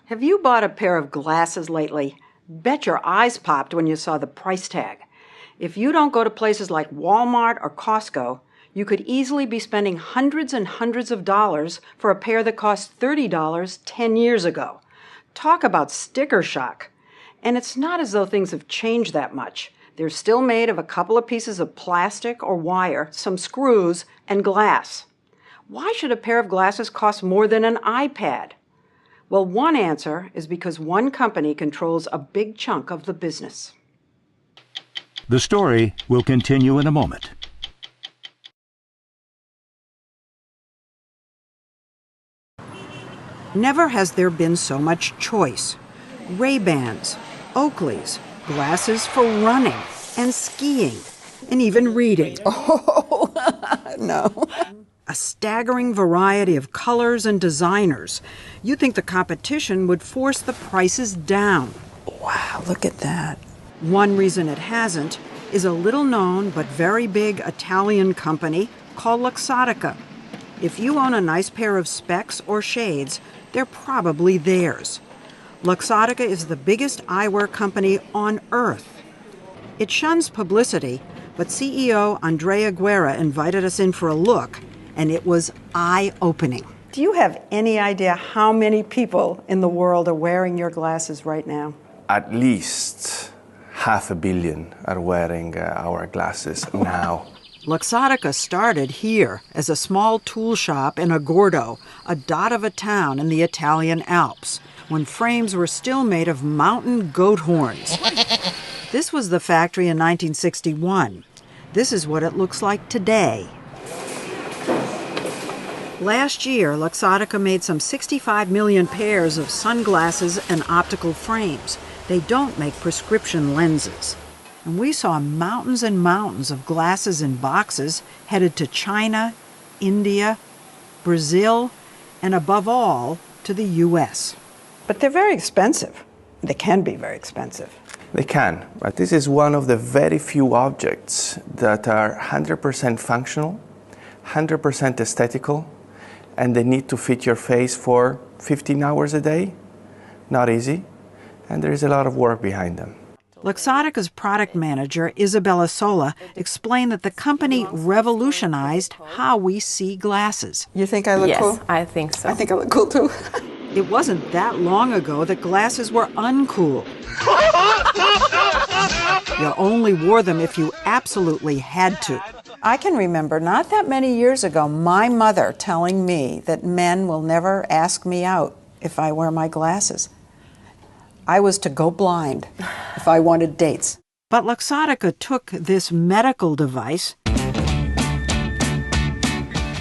Have you bought a pair of glasses lately? Bet your eyes popped when you saw the price tag. If you don't go to places like Walmart or Costco, you could easily be spending hundreds and hundreds of dollars for a pair that cost $30 10 years ago. Talk about sticker shock. And it's not as though things have changed that much. They're still made of a couple of pieces of plastic or wire, some screws, and glass. Why should a pair of glasses cost more than an iPad? Well, one answer is because one company controls a big chunk of the business. The story will continue in a moment. Never has there been so much choice. Ray-Bans, Oakleys, glasses for running and skiing, and even reading. Oh, no. A staggering variety of colors and designers. You'd think the competition would force the prices down. Wow, look at that. One reason it hasn't is a little-known but very big Italian company called Luxottica. If you own a nice pair of specs or shades, they're probably theirs. Luxottica is the biggest eyewear company on Earth. It shuns publicity, but CEO Andrea Guerra invited us in for a look, and it was eye-opening. Do you have any idea how many people in the world are wearing your glasses right now? At least 500 million are wearing our glasses now. Luxottica started here as a small tool shop in Agordo, a dot of a town in the Italian Alps, when frames were still made of mountain goat horns. This was the factory in 1961. This is what it looks like today. Last year, Luxottica made some 65 million pairs of sunglasses and optical frames. They don't make prescription lenses. And we saw mountains and mountains of glasses in boxes headed to China, India, Brazil, and above all, to the U.S. But they're very expensive. They can be very expensive. They can, but this is one of the very few objects that are 100% functional, 100% aesthetical, and they need to fit your face for 15 hours a day. Not easy, and there is a lot of work behind them. Luxottica's product manager, Isabella Sola, explained that the company revolutionized how we see glasses. You think I look cool? Yes, I think so. I think I look cool too. It wasn't that long ago that glasses were uncool. You only wore them if you absolutely had to. I can remember not that many years ago my mother telling me that men will never ask me out if I wear my glasses. I was to go blind if I wanted dates. But Luxottica took this medical device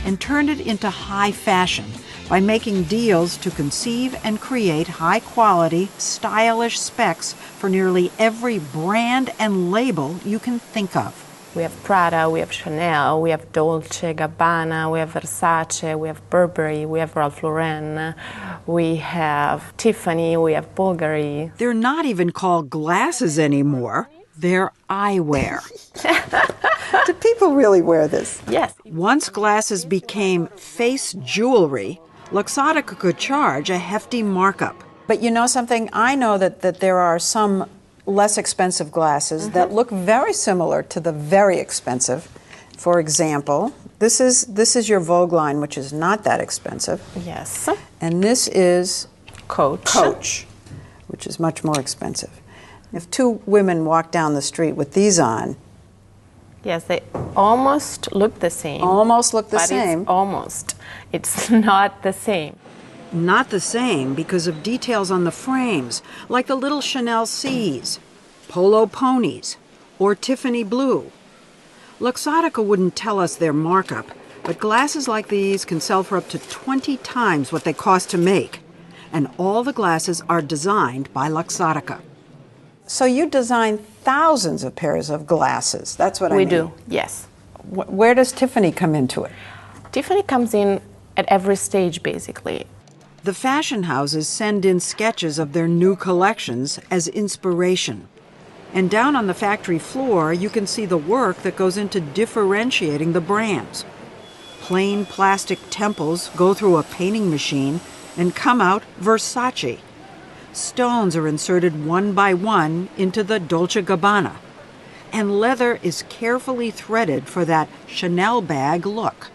and turned it into high fashion by making deals to conceive and create high-quality, stylish specs for nearly every brand and label you can think of. We have Prada, we have Chanel, we have Dolce Gabbana, we have Versace, we have Burberry, we have Ralph Lauren, we have Tiffany, we have Bulgari. They're not even called glasses anymore. They're eyewear. Do people really wear this? Yes. Once glasses became face jewelry, Luxottica could charge a hefty markup. But you know something? I know that there are some less expensive glasses that look very similar to the very expensive. For example, this is your Vogue line, which is not that expensive. Yes. And this is Coach, which is much more expensive. If two women walk down the street with these on, yes, they almost look the same. almost look the but same. It's almost. It's not the same. Not the same because of details on the frames, like the little Chanel C's, Polo Ponies, or Tiffany Blue. Luxottica wouldn't tell us their markup, but glasses like these can sell for up to 20 times what they cost to make. And all the glasses are designed by Luxottica. So you design thousands of pairs of glasses. That's what I mean. We do, yes. Where does Tiffany come into it? Tiffany comes in at every stage, basically. The fashion houses send in sketches of their new collections as inspiration. And down on the factory floor, you can see the work that goes into differentiating the brands. Plain plastic temples go through a painting machine and come out Versace. stones are inserted one by one into the Dolce & Gabbana, and leather is carefully threaded for that Chanel bag look.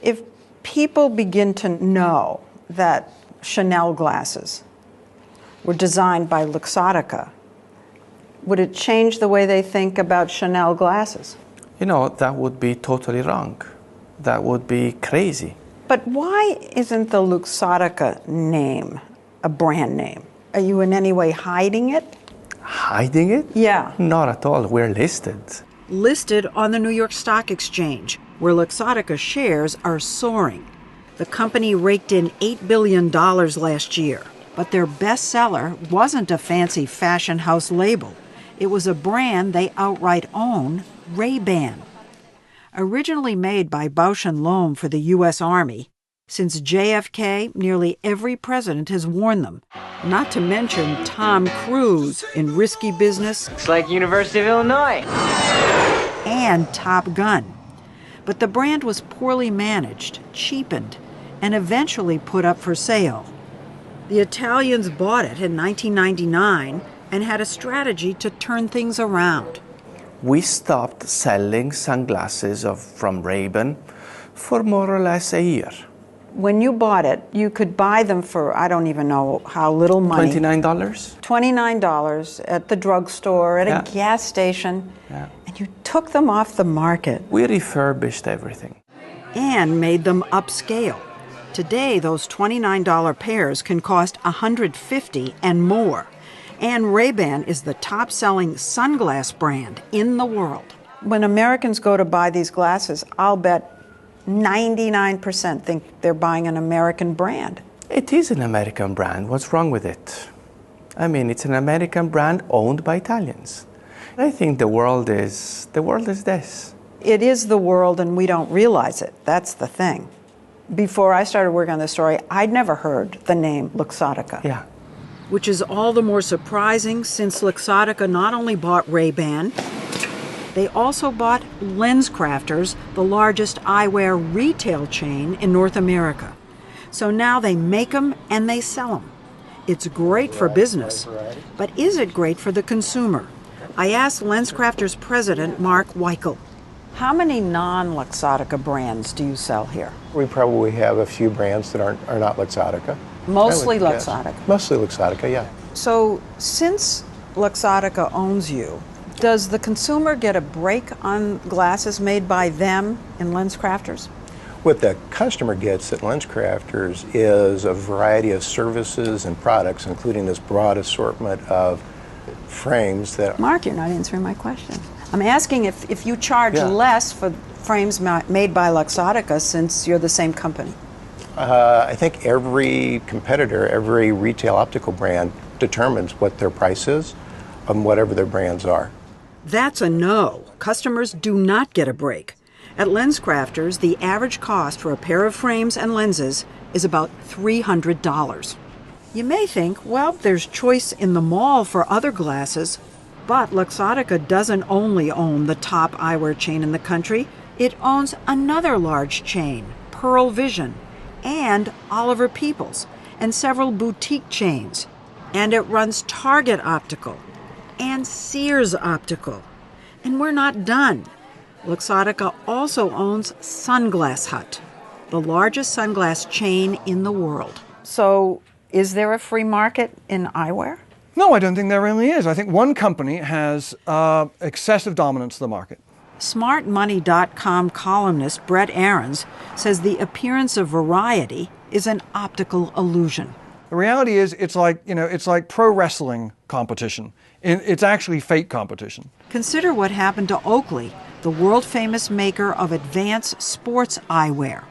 If people begin to know that Chanel glasses were designed by Luxottica, would it change the way they think about Chanel glasses? You know, that would be totally wrong. That would be crazy. But why isn't the Luxottica name a brand name? Are you in any way hiding it? Hiding it? Yeah. Not at all. We're listed. Listed on the New York Stock Exchange, where Luxottica shares are soaring. The company raked in $8 billion last year, but their bestseller wasn't a fancy fashion house label. It was a brand they outright own, Ray-Ban. Originally made by Bausch & Lomb for the U.S. Army, since JFK, nearly every president has worn them. Not to mention Tom Cruise in Risky Business. It's like University of Illinois. And Top Gun. But the brand was poorly managed, cheapened, and eventually put up for sale. The Italians bought it in 1999 and had a strategy to turn things around. We stopped selling sunglasses from Ray-Ban for more or less a year. When you bought it, you could buy them for, I don't even know how little money. $29? $29 at the drugstore, at a gas station, and you took them off the market. We refurbished everything. And made them upscale. Today, those $29 pairs can cost $150 and more. And Ray-Ban is the top-selling sunglass brand in the world. When Americans go to buy these glasses, I'll bet 99% think they're buying an American brand. It is an American brand. What's wrong with it? I mean, it's an American brand owned by Italians. I think the world is this. It is the world, and we don't realize it. That's the thing. Before I started working on this story, I'd never heard the name Luxottica. Yeah. Which is all the more surprising since Luxottica not only bought Ray-Ban, they also bought LensCrafters, the largest eyewear retail chain in North America. So now they make them and they sell them. It's great for business, but is it great for the consumer? I asked LensCrafters president Mark Weichel. How many non-Luxottica brands do you sell here? We probably have a few brands that are not Luxottica. Mostly I would guess. Luxottica. Mostly Luxottica, yeah. So since Luxottica owns you, does the consumer get a break on glasses made by them in LensCrafters? What the customer gets at LensCrafters is a variety of services and products, including this broad assortment of frames that... Mark, you're not answering my question. I'm asking if you charge less for frames made by Luxottica since you're the same company. I think every competitor, every retail optical brand determines what their price is on whatever their brands are. That's a no. Customers do not get a break. At LensCrafters, the average cost for a pair of frames and lenses is about $300. You may think, well, there's choice in the mall for other glasses, but Luxottica doesn't only own the top eyewear chain in the country. It owns another large chain, Pearl Vision, and Oliver Peoples, and several boutique chains. And it runs Target Optical and Sears Optical. And we're not done. Luxottica also owns Sunglass Hut, the largest sunglass chain in the world. So is there a free market in eyewear? No, I don't think there really is. I think one company has excessive dominance of the market. SmartMoney.com columnist Brett Ahrens says the appearance of variety is an optical illusion. The reality is, it's like pro wrestling competition. It's actually fake competition. Consider what happened to Oakley, the world-famous maker of advanced sports eyewear.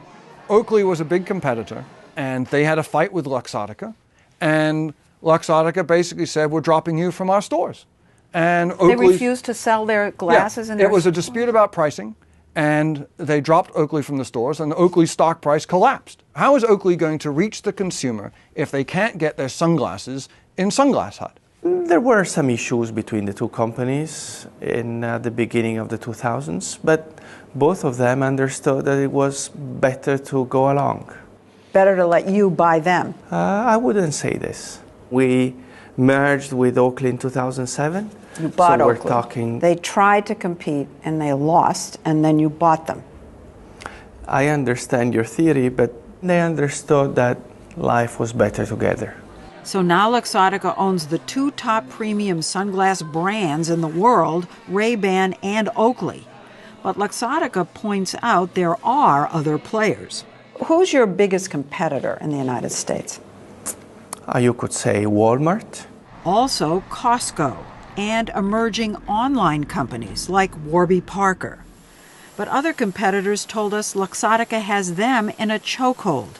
Oakley was a big competitor, and they had a fight with Luxottica, and Luxottica basically said, we're dropping you from our stores. And Oakley, they refused to sell their glasses in their it was a dispute about pricing, and they dropped Oakley from the stores, and Oakley's stock price collapsed. How is Oakley going to reach the consumer if they can't get their sunglasses in Sunglass Hut? There were some issues between the two companies in the beginning of the 2000s, but both of them understood that it was better to go along. Better to let you buy them. I wouldn't say this. We merged with Oakley in 2007. You bought so we're Oakley. talking. They tried to compete and they lost, and then you bought them. I understand your theory, but they understood that life was better together. So now Luxottica owns the two top premium sunglass brands in the world, Ray-Ban and Oakley. But Luxottica points out there are other players. Who's your biggest competitor in the United States? You could say Walmart. Also Costco and emerging online companies like Warby Parker. But other competitors told us Luxottica has them in a chokehold.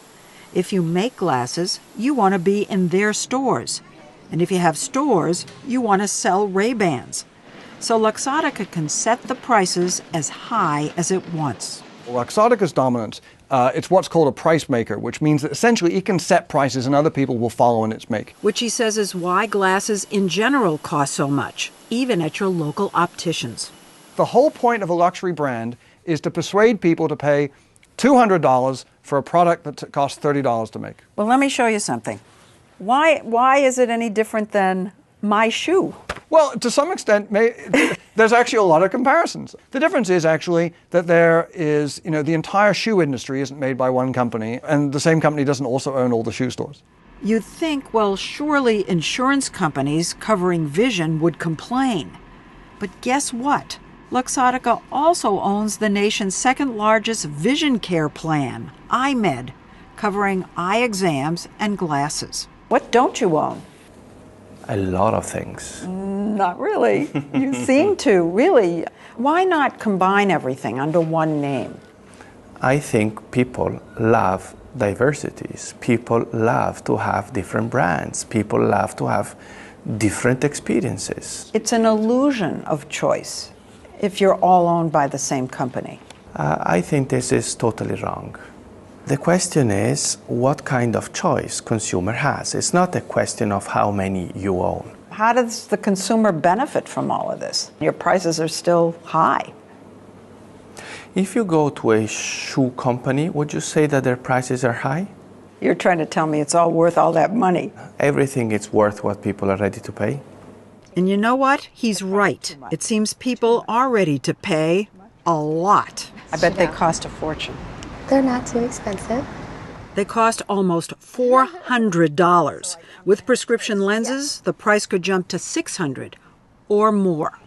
If you make glasses, you want to be in their stores. And if you have stores, you want to sell Ray-Bans. So Luxottica can set the prices as high as it wants. Luxottica's dominance, it's what's called a price maker, which means that essentially it can set prices and other people will follow in its make. Which he says is why glasses in general cost so much, even at your local opticians. The whole point of a luxury brand is to persuade people to pay $200 for a product that costs $30 to make. Well, let me show you something. Why is it any different than my shoe? Well, to some extent, there's actually a lot of comparisons. The difference is actually that there is, the entire shoe industry isn't made by one company, and the same company doesn't also own all the shoe stores. You'd think, well, surely insurance companies covering vision would complain. But guess what? Luxottica also owns the nation's second largest vision care plan, iMed, covering eye exams and glasses. What don't you own? A lot of things. Not really. You seem to, really. Why not combine everything under one name? I think people love diversities. People love to have different brands. People love to have different experiences. It's an illusion of choice if you're all owned by the same company. I think this is totally wrong. The question is what kind of choice consumer has. It's not a question of how many you own. How does the consumer benefit from all of this? Your prices are still high. If you go to a shoe company, would you say that their prices are high? You're trying to tell me it's all worth all that money. Everything is worth what people are ready to pay. And you know what? He's right. It seems people are ready to pay a lot. I bet they cost a fortune. They're not too expensive. They cost almost $400. With prescription lenses, the price could jump to $600 or more.